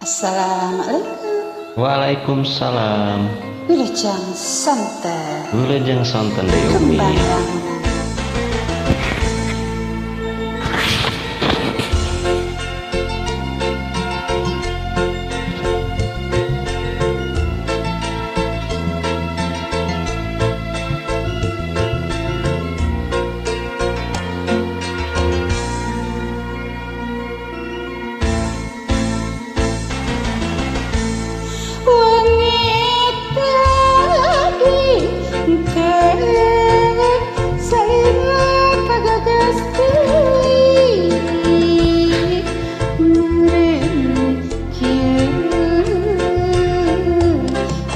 Assalamualaikum. Waalaikumsalam. Wilujeng santen. Wilujeng santen deui Umi. Kembang lamunan.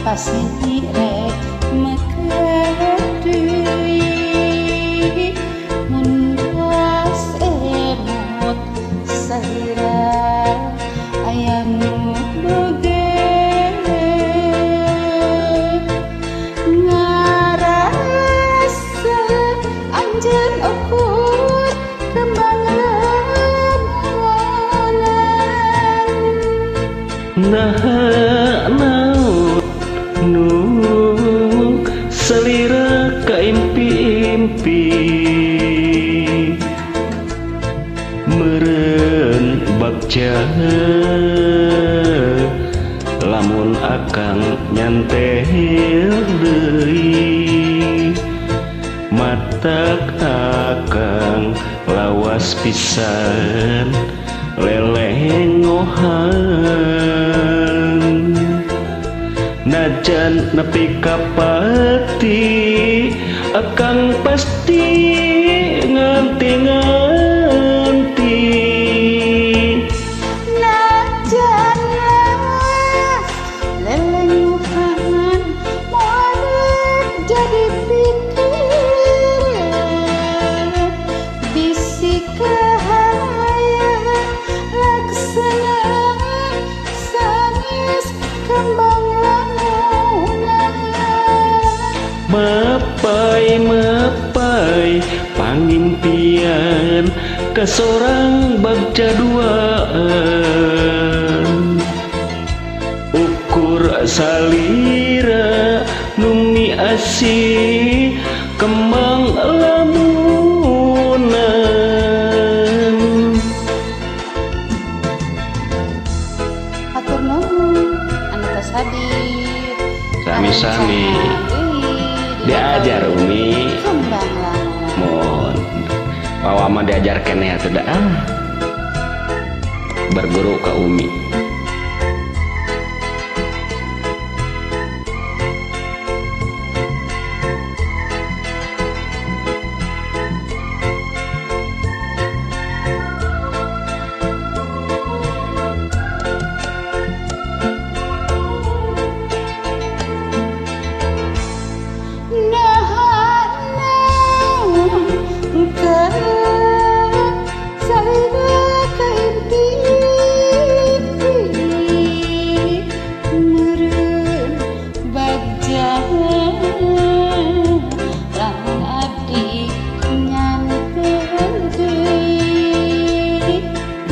Pasirek makadui mundas emot salira ayam boge ngarasa anjeun ukur kembang lamunan nu selira ka impi-impi meureun bagja lamun akang nyantel deui matak akang lawas pisan lelengohan najan nepi ka pati akang pasti nganti-nganti najan lawas lelenguhan moal jadi pikir bisi kahaya laksana sanis kembang mapai pangimpian ke sorang bagja duaan ukur salira numi asih kembang lamunan atur nuhun anu tos hadir sami-sami diajar Umi kembang lamunan mohon wawa mah diajar keneh atuh da berguru ka Umi.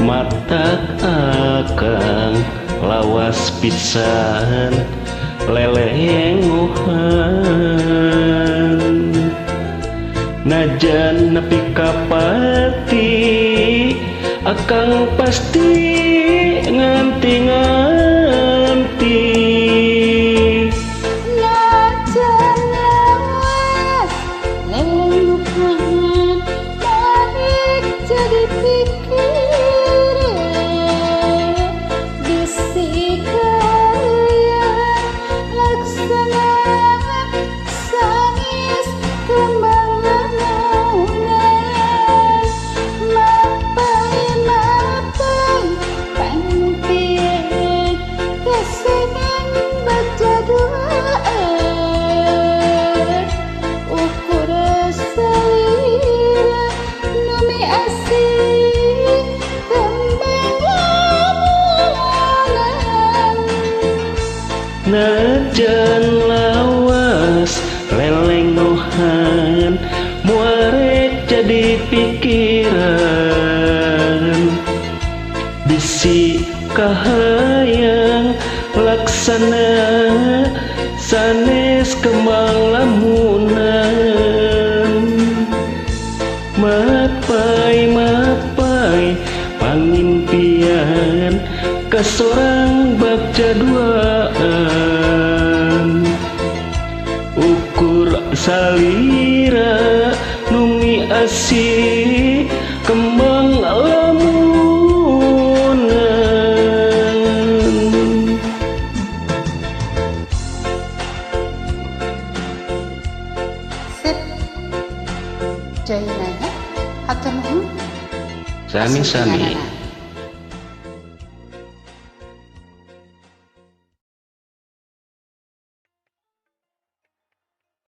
Matak akang lawas pisan lelenguhan najan nepi ka pati akang pasti nganti-nganti najan lawas lelenguhan balik jadi pikir bisi kaya laksana sanis kembang lamunan mapai pangimpian kasorang baca duaan ukur salira numi asih kembang lamunan. Sip. Join aja. Hatur nuhun. Sami-sami.